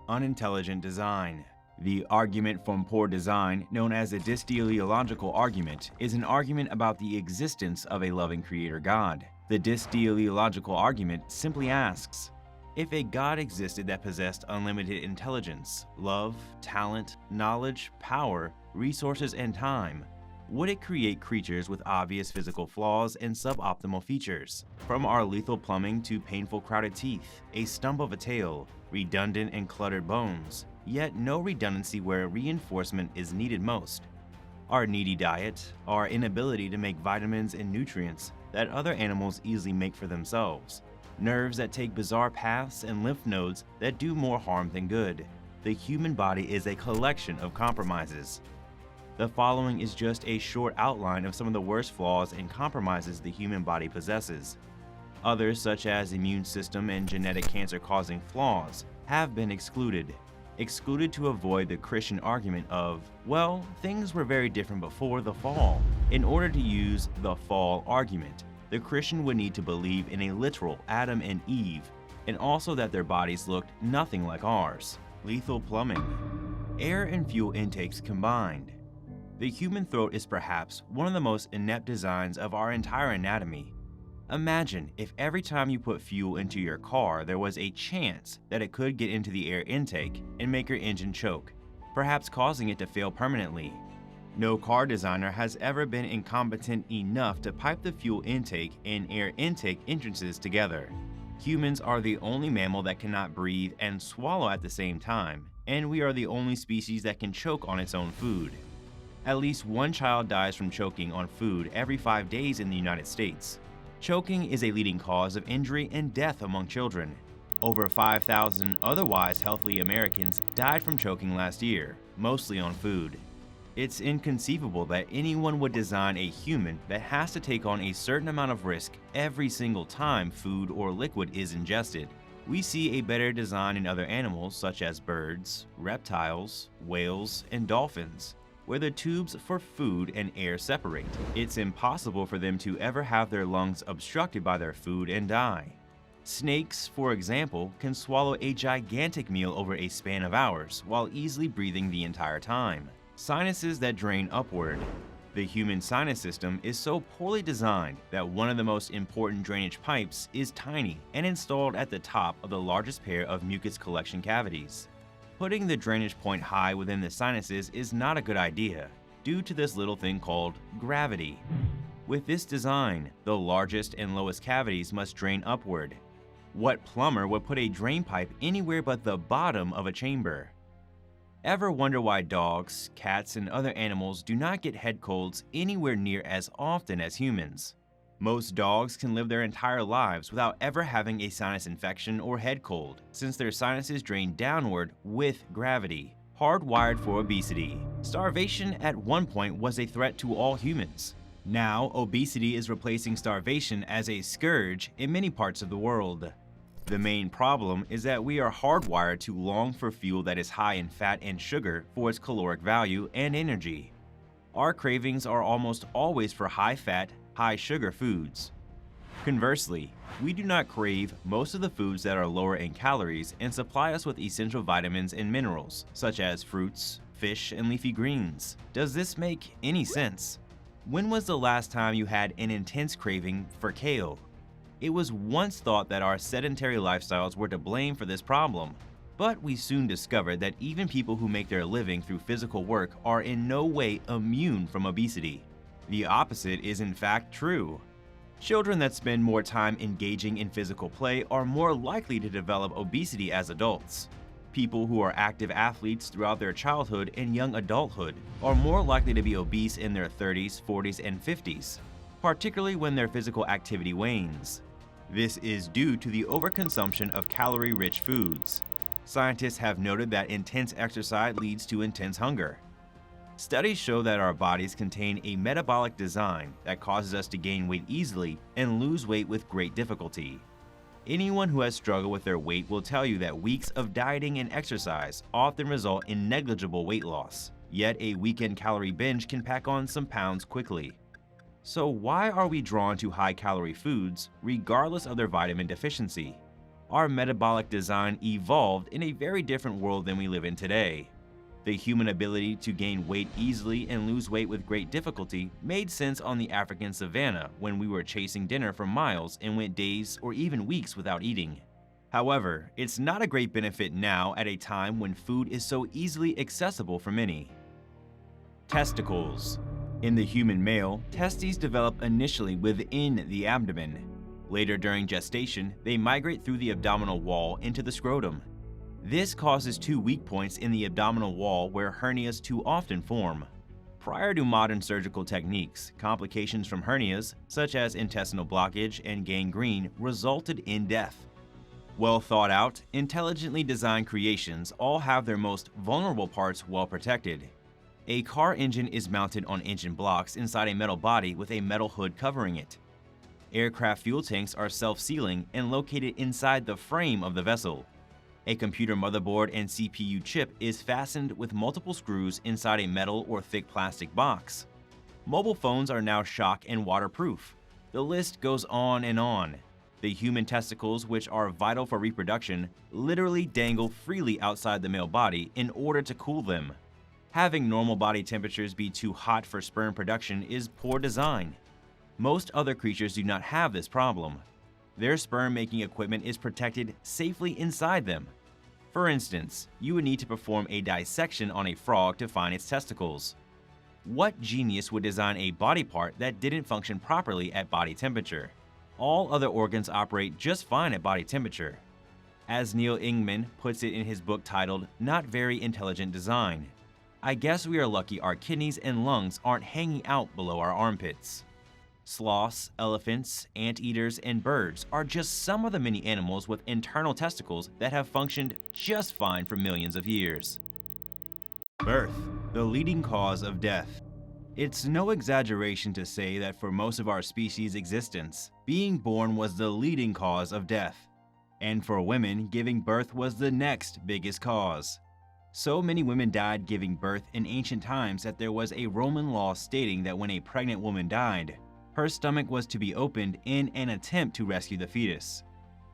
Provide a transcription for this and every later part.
Unintelligent design. The argument from poor design, known as the Dysteleological Argument, is an argument about the existence of a loving creator God. The Dysteleological Argument simply asks, if a God existed that possessed unlimited intelligence, love, talent, knowledge, power, resources, and time, would it create creatures with obvious physical flaws and suboptimal features? From our lethal plumbing to painful crowded teeth, a stump of a tail, redundant and cluttered bones, yet no redundancy where reinforcement is needed most. Our needy diet, our inability to make vitamins and nutrients that other animals easily make for themselves, nerves that take bizarre paths and lymph nodes that do more harm than good. The human body is a collection of compromises. The following is just a short outline of some of the worst flaws and compromises the human body possesses. Others, such as immune system and genetic cancer-causing flaws, have been excluded to avoid the Christian argument of, well, things were very different before the fall. In order to use the fall argument, the Christian would need to believe in a literal Adam and Eve, and also that their bodies looked nothing like ours. Lethal plumbing. Air and fuel intakes combined. The human throat is perhaps one of the most inept designs of our entire anatomy. Imagine if every time you put fuel into your car, there was a chance that it could get into the air intake and make your engine choke, perhaps causing it to fail permanently. No car designer has ever been incompetent enough to pipe the fuel intake and air intake entrances together. Humans are the only mammal that cannot breathe and swallow at the same time, and we are the only species that can choke on its own food. At least one child dies from choking on food every 5 days in the United States. Choking is a leading cause of injury and death among children. Over 5,000 otherwise healthy Americans died from choking last year, mostly on food. It's inconceivable that anyone would design a human that has to take on a certain amount of risk every single time food or liquid is ingested. We see a better design in other animals such as birds, reptiles, whales, and dolphins, where the tubes for food and air separate. It's impossible for them to ever have their lungs obstructed by their food and die. Snakes, for example, can swallow a gigantic meal over a span of hours while easily breathing the entire time. Sinuses that drain upward. The human sinus system is so poorly designed that one of the most important drainage pipes is tiny and installed at the top of the largest pair of mucus collection cavities. Putting the drainage point high within the sinuses is not a good idea, due to this little thing called gravity. With this design, the largest and lowest cavities must drain upward. What plumber would put a drain pipe anywhere but the bottom of a chamber? Ever wonder why dogs, cats, and other animals do not get head colds anywhere near as often as humans? Most dogs can live their entire lives without ever having a sinus infection or head cold, since their sinuses drain downward with gravity. Hardwired for obesity. Starvation at one point was a threat to all humans. Now, obesity is replacing starvation as a scourge in many parts of the world. The main problem is that we are hardwired to long for fuel that is high in fat and sugar for its caloric value and energy. Our cravings are almost always for high-fat, high-sugar foods. Conversely, we do not crave most of the foods that are lower in calories and supply us with essential vitamins and minerals, such as fruits, fish, and leafy greens. Does this make any sense? When was the last time you had an intense craving for kale? It was once thought that our sedentary lifestyles were to blame for this problem, but we soon discovered that even people who make their living through physical work are in no way immune from obesity. The opposite is in fact true. Children that spend more time engaging in physical play are more likely to develop obesity as adults. People who are active athletes throughout their childhood and young adulthood are more likely to be obese in their 30s, 40s, and 50s, particularly when their physical activity wanes. This is due to the overconsumption of calorie-rich foods. Scientists have noted that intense exercise leads to intense hunger. Studies show that our bodies contain a metabolic design that causes us to gain weight easily and lose weight with great difficulty. Anyone who has struggled with their weight will tell you that weeks of dieting and exercise often result in negligible weight loss, yet a weekend calorie binge can pack on some pounds quickly. So why are we drawn to high-calorie foods regardless of their vitamin deficiency? our metabolic design evolved in a very different world than we live in today. The human ability to gain weight easily and lose weight with great difficulty made sense on the African savanna when we were chasing dinner for miles and went days or even weeks without eating. However, it's not a great benefit now at a time when food is so easily accessible for many. Testicles. In the human male, testes develop initially within the abdomen. Later during gestation, they migrate through the abdominal wall into the scrotum. This causes two weak points in the abdominal wall where hernias too often form. Prior to modern surgical techniques, complications from hernias, such as intestinal blockage and gangrene, resulted in death. Well thought out, intelligently designed creations all have their most vulnerable parts well protected. A car engine is mounted on engine blocks inside a metal body with a metal hood covering it. Aircraft fuel tanks are self-sealing and located inside the frame of the vessel. A computer motherboard and CPU chip is fastened with multiple screws inside a metal or thick plastic box. Mobile phones are now shock and waterproof. The list goes on and on. The human testicles, which are vital for reproduction, literally dangle freely outside the male body in order to cool them. Having normal body temperatures be too hot for sperm production is poor design. Most other creatures do not have this problem. Their sperm-making equipment is protected safely inside them. For instance, you would need to perform a dissection on a frog to find its testicles. What genius would design a body part that didn't function properly at body temperature? All other organs operate just fine at body temperature. As Neil Ingman puts it in his book titled Not Very Intelligent Design, I guess we are lucky our kidneys and lungs aren't hanging out below our armpits. Sloths, elephants, anteaters, and birds are just some of the many animals with internal testicles that have functioned just fine for millions of years. Birth, the leading cause of death. It's no exaggeration to say that for most of our species' existence, being born was the leading cause of death. And for women, giving birth was the next biggest cause. So many women died giving birth in ancient times that there was a Roman law stating that when a pregnant woman died, her stomach was to be opened in an attempt to rescue the fetus.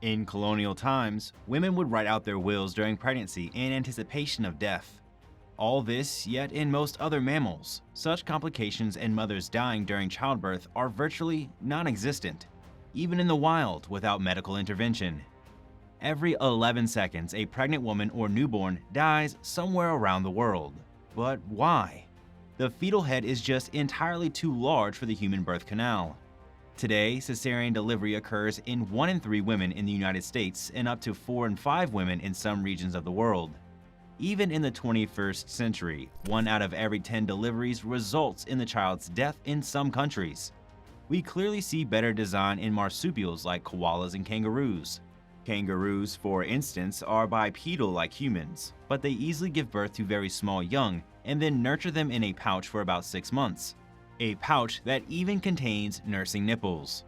In colonial times, women would write out their wills during pregnancy in anticipation of death. All this, yet in most other mammals, such complications and mothers dying during childbirth are virtually non-existent, even in the wild without medical intervention. Every 11 seconds, a pregnant woman or newborn dies somewhere around the world. But why? The fetal head is just entirely too large for the human birth canal. Today, cesarean delivery occurs in 1 in 3 women in the United States and up to 4 in 5 women in some regions of the world. Even in the 21st century, 1 out of every 10 deliveries results in the child's death in some countries. We clearly see better design in marsupials like koalas and kangaroos. Kangaroos, for instance, are bipedal like humans, but they easily give birth to very small young and then nurture them in a pouch for about 6 months. A pouch that even contains nursing nipples.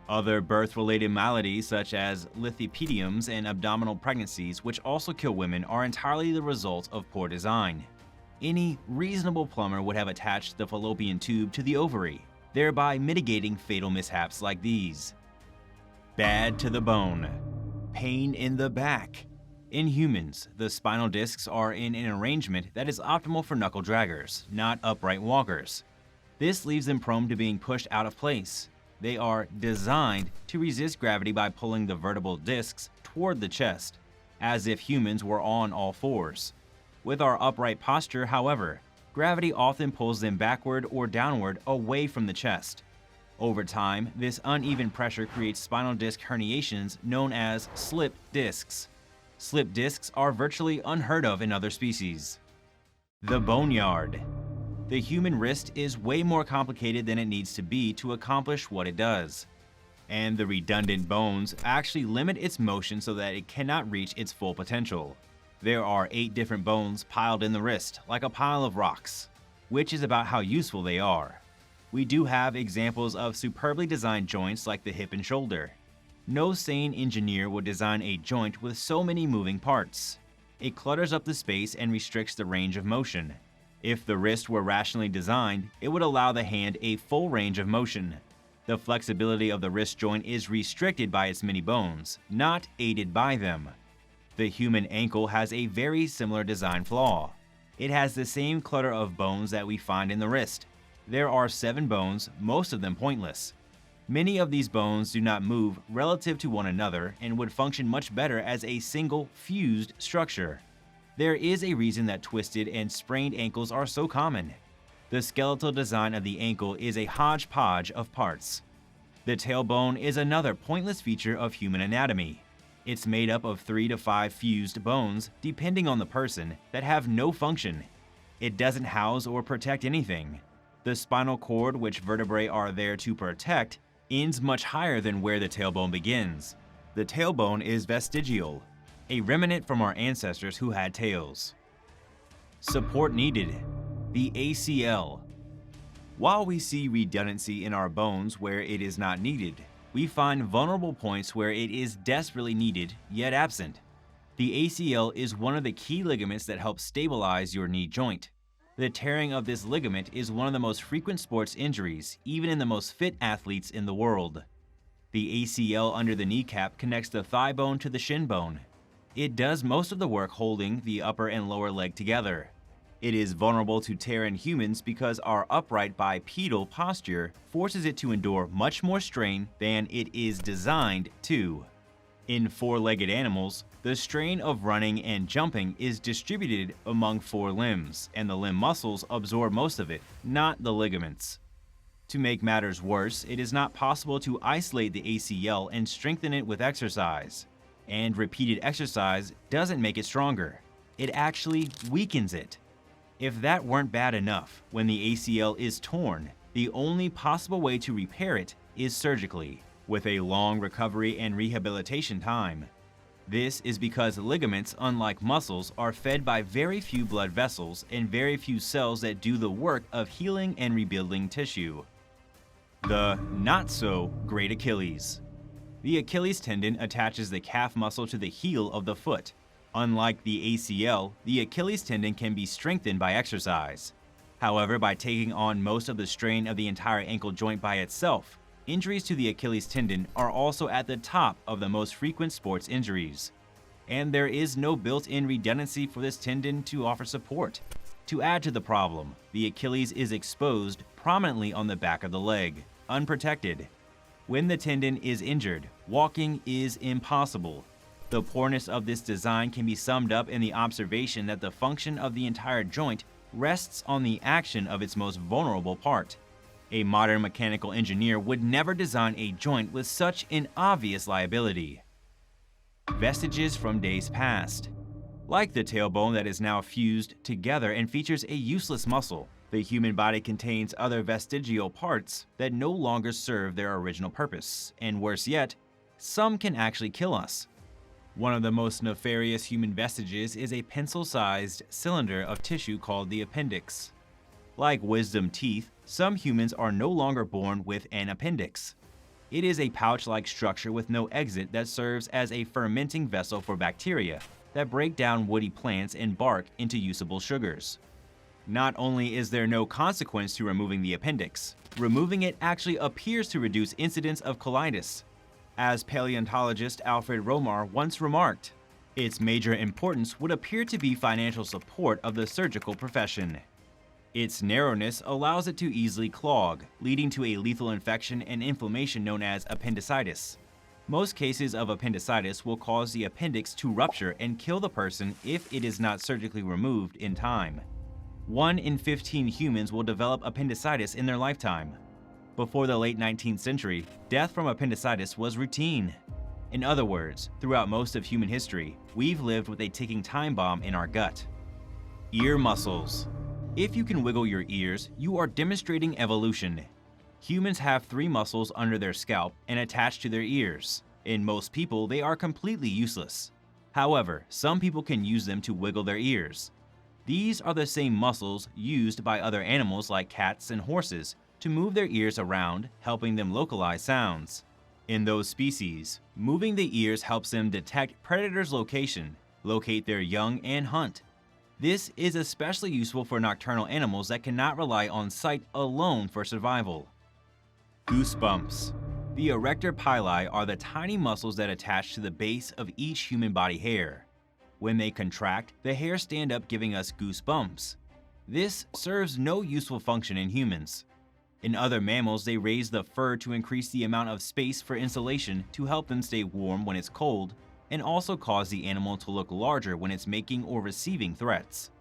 Other birth-related maladies such as lithopediums and abdominal pregnancies, which also kill women, are entirely the result of poor design. Any reasonable plumber would have attached the fallopian tube to the ovary, thereby mitigating fatal mishaps like these. Bad to the bone. Pain in the back. In humans, the spinal discs are in an arrangement that is optimal for knuckle draggers, not upright walkers. This leaves them prone to being pushed out of place. They are designed to resist gravity by pulling the vertebral discs toward the chest, as if humans were on all fours. With our upright posture, however, gravity often pulls them backward or downward away from the chest. Over time, this uneven pressure creates spinal disc herniations known as slip discs. Slip discs are virtually unheard of in other species. The boneyard. The human wrist is way more complicated than it needs to be to accomplish what it does. And the redundant bones actually limit its motion so that it cannot reach its full potential. There are 8 different bones piled in the wrist, like a pile of rocks, which is about how useful they are. We do have examples of superbly designed joints like the hip and shoulder. No sane engineer would design a joint with so many moving parts. It clutters up the space and restricts the range of motion. If the wrist were rationally designed, it would allow the hand a full range of motion. The flexibility of the wrist joint is restricted by its many bones, not aided by them. The human ankle has a very similar design flaw. It has the same clutter of bones that we find in the wrist. There are 7 bones, most of them pointless. Many of these bones do not move relative to one another and would function much better as a single, fused structure. There is a reason that twisted and sprained ankles are so common. The skeletal design of the ankle is a hodgepodge of parts. The tailbone is another pointless feature of human anatomy. It's made up of 3 to 5 fused bones, depending on the person, that have no function. It doesn't house or protect anything. The spinal cord, which vertebrae are there to protect, ends much higher than where the tailbone begins. The tailbone is vestigial, a remnant from our ancestors who had tails. Support needed. The ACL. While we see redundancy in our bones where it is not needed, we find vulnerable points where it is desperately needed, yet absent. The ACL is one of the key ligaments that help stabilize your knee joint. The tearing of this ligament is one of the most frequent sports injuries, even in the most fit athletes in the world. The ACL under the kneecap connects the thigh bone to the shin bone. It does most of the work holding the upper and lower leg together. It is vulnerable to tear in humans because our upright bipedal posture forces it to endure much more strain than it is designed to. In 4-legged animals, the strain of running and jumping is distributed among 4 limbs, and the limb muscles absorb most of it, not the ligaments. To make matters worse, it is not possible to isolate the ACL and strengthen it with exercise. And repeated exercise doesn't make it stronger. It actually weakens it. If that weren't bad enough, when the ACL is torn, the only possible way to repair it is surgically, with a long recovery and rehabilitation time. This is because ligaments, unlike muscles, are fed by very few blood vessels and very few cells that do the work of healing and rebuilding tissue. The not-so-great Achilles. The Achilles tendon attaches the calf muscle to the heel of the foot. Unlike the ACL, the Achilles tendon can be strengthened by exercise. However, by taking on most of the strain of the entire ankle joint by itself, injuries to the Achilles tendon are also at the top of the most frequent sports injuries. And there is no built-in redundancy for this tendon to offer support. To add to the problem, the Achilles is exposed prominently on the back of the leg, unprotected. When the tendon is injured, walking is impossible. The poorness of this design can be summed up in the observation that the function of the entire joint rests on the action of its most vulnerable part. A modern mechanical engineer would never design a joint with such an obvious liability. Vestiges from days past. Like the tailbone that is now fused together and features a useless muscle, the human body contains other vestigial parts that no longer serve their original purpose, and worse yet, some can actually kill us. One of the most nefarious human vestiges is a pencil-sized cylinder of tissue called the appendix. Like wisdom teeth, some humans are no longer born with an appendix. It is a pouch-like structure with no exit that serves as a fermenting vessel for bacteria that break down woody plants and bark into usable sugars. Not only is there no consequence to removing the appendix, removing it actually appears to reduce incidence of colitis. As paleontologist Alfred Romar once remarked, its major importance would appear to be financial support of the surgical profession. Its narrowness allows it to easily clog, leading to a lethal infection and inflammation known as appendicitis. Most cases of appendicitis will cause the appendix to rupture and kill the person if it is not surgically removed in time. 1 in 15 humans will develop appendicitis in their lifetime. Before the late 19th century, death from appendicitis was routine. In other words, throughout most of human history, we've lived with a ticking time bomb in our gut. Ear muscles. If you can wiggle your ears, you are demonstrating evolution. Humans have 3 muscles under their scalp and attached to their ears. In most people, they are completely useless. However, some people can use them to wiggle their ears. These are the same muscles used by other animals like cats and horses to move their ears around, helping them localize sounds. In those species, moving the ears helps them detect predators' location, locate their young, and hunt. This is especially useful for nocturnal animals that cannot rely on sight alone for survival. Goosebumps. The erector pili are the tiny muscles that attach to the base of each human body hair. When they contract, the hairs stand up, giving us goosebumps. This serves no useful function in humans. In other mammals, they raise the fur to increase the amount of space for insulation to help them stay warm when it's cold, and also cause the animal to look larger when it's making or receiving threats.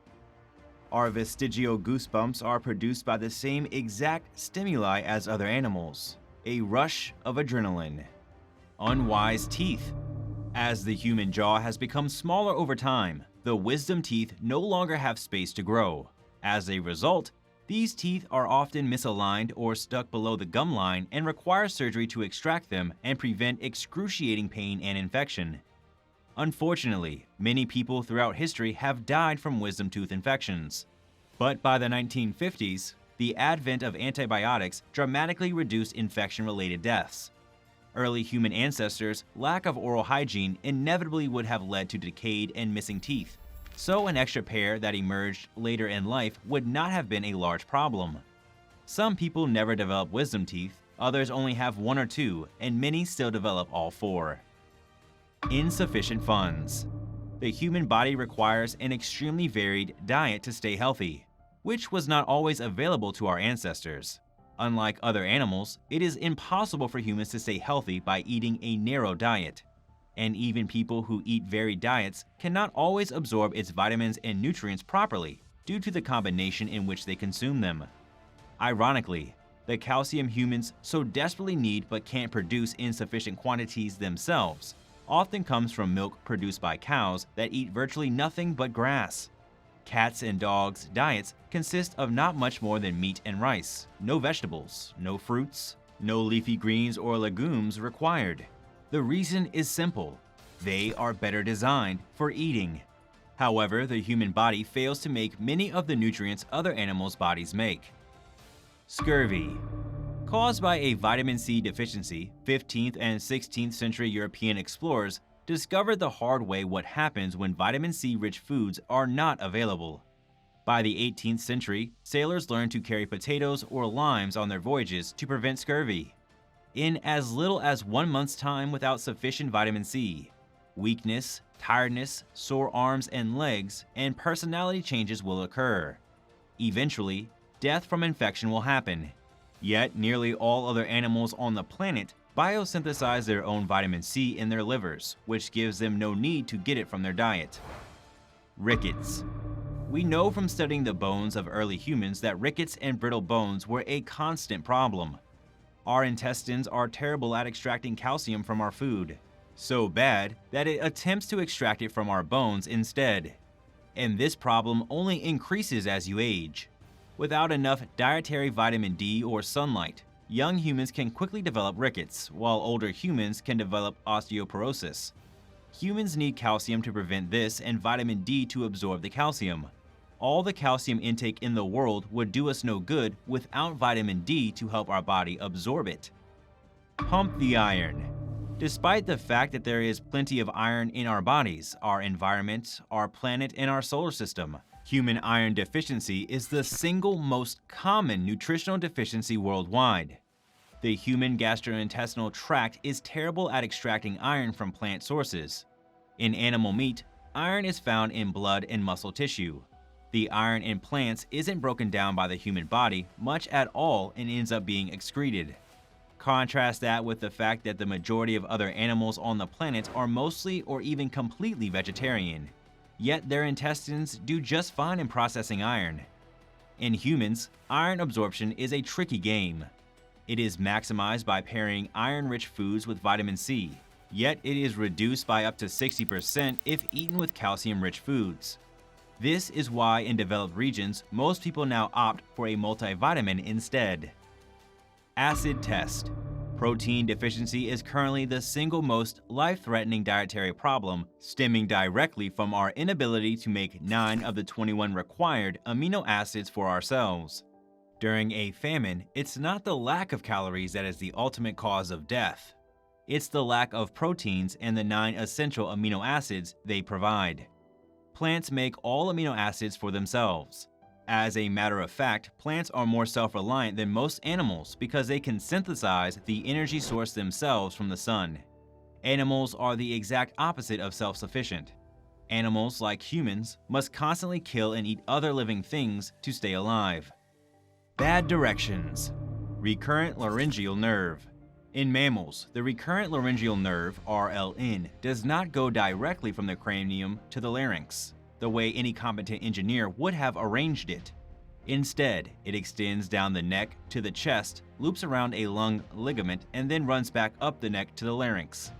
Our vestigial goosebumps are produced by the same exact stimuli as other animals, a rush of adrenaline. Unwise teeth. As the human jaw has become smaller over time, the wisdom teeth no longer have space to grow. As a result, these teeth are often misaligned or stuck below the gum line and require surgery to extract them and prevent excruciating pain and infection. Unfortunately, many people throughout history have died from wisdom tooth infections. But by the 1950s, the advent of antibiotics dramatically reduced infection-related deaths. Early human ancestors' lack of oral hygiene inevitably would have led to decayed and missing teeth, so an extra pair that emerged later in life would not have been a large problem. Some people never develop wisdom teeth, others only have one or two, and many still develop all four. Insufficient funds. The human body requires an extremely varied diet to stay healthy, which was not always available to our ancestors. Unlike other animals, it is impossible for humans to stay healthy by eating a narrow diet. And even people who eat varied diets cannot always absorb its vitamins and nutrients properly due to the combination in which they consume them. Ironically, the calcium humans so desperately need but can't produce in sufficient quantities themselves often comes from milk produced by cows that eat virtually nothing but grass. Cats' and dogs' diets consist of not much more than meat and rice, no vegetables, no fruits, no leafy greens or legumes required. The reason is simple: they are better designed for eating. However, the human body fails to make many of the nutrients other animals' bodies make. Scurvy. Caused by a vitamin C deficiency, 15th and 16th century European explorers discovered the hard way what happens when vitamin C-rich foods are not available. By the 18th century, sailors learned to carry potatoes or limes on their voyages to prevent scurvy. In as little as 1 month's time without sufficient vitamin C, weakness, tiredness, sore arms and legs, and personality changes will occur. Eventually, death from infection will happen. Yet, nearly all other animals on the planet biosynthesize their own vitamin C in their livers, which gives them no need to get it from their diet. Rickets. We know from studying the bones of early humans that rickets and brittle bones were a constant problem. Our intestines are terrible at extracting calcium from our food, so bad that it attempts to extract it from our bones instead. And this problem only increases as you age. Without enough dietary vitamin D or sunlight, young humans can quickly develop rickets, while older humans can develop osteoporosis. Humans need calcium to prevent this and vitamin D to absorb the calcium. All the calcium intake in the world would do us no good without vitamin D to help our body absorb it. Pump the iron. Despite the fact that there is plenty of iron in our bodies, our environment, our planet, and our solar system, human iron deficiency is the single most common nutritional deficiency worldwide. The human gastrointestinal tract is terrible at extracting iron from plant sources. In animal meat, iron is found in blood and muscle tissue. The iron in plants isn't broken down by the human body much at all and ends up being excreted. Contrast that with the fact that the majority of other animals on the planet are mostly or even completely vegetarian, yet their intestines do just fine in processing iron. In humans, iron absorption is a tricky game. It is maximized by pairing iron-rich foods with vitamin C, yet it is reduced by up to 60% if eaten with calcium-rich foods. This is why in developed regions, most people now opt for a multivitamin instead. Acid test. Protein deficiency is currently the single most life-threatening dietary problem, stemming directly from our inability to make 9 of the 21 required amino acids for ourselves. During a famine, it's not the lack of calories that is the ultimate cause of death. It's the lack of proteins and the 9 essential amino acids they provide. Plants make all amino acids for themselves. As a matter of fact, plants are more self-reliant than most animals because they can synthesize the energy source themselves from the sun. Animals are the exact opposite of self-sufficient. Animals, like humans, must constantly kill and eat other living things to stay alive. Bad directions. Recurrent laryngeal nerve. In mammals, the recurrent laryngeal nerve, RLN, does not go directly from the cranium to the larynx, the way any competent engineer would have arranged it. Instead, it extends down the neck to the chest, loops around a lung ligament, and then runs back up the neck to the larynx.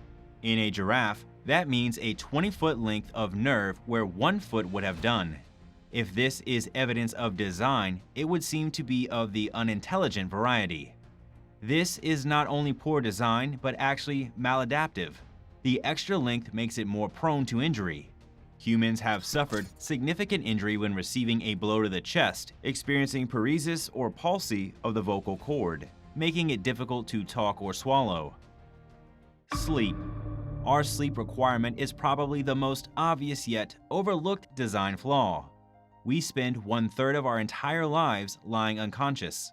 In a giraffe, that means a 20-foot length of nerve where 1 foot would have done. If this is evidence of design, it would seem to be of the unintelligent variety. This is not only poor design, but actually maladaptive. The extra length makes it more prone to injury. Humans have suffered significant injury when receiving a blow to the chest, experiencing paresis or palsy of the vocal cord, making it difficult to talk or swallow. Sleep. Our sleep requirement is probably the most obvious yet overlooked design flaw. We spend 1/3 of our entire lives lying unconscious.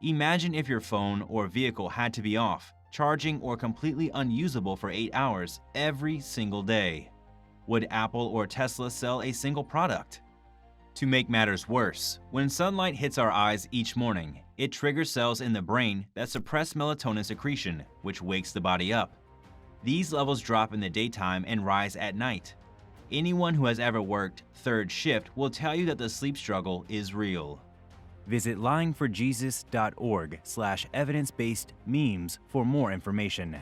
Imagine if your phone or vehicle had to be off, charging or completely unusable for 8 hours every single day. Would Apple or Tesla sell a single product? To make matters worse, when sunlight hits our eyes each morning, it triggers cells in the brain that suppress melatonin secretion, which wakes the body up. These levels drop in the daytime and rise at night. Anyone who has ever worked third shift will tell you that the sleep struggle is real. Visit lyingforjesus.org/evidence-based memes for more information.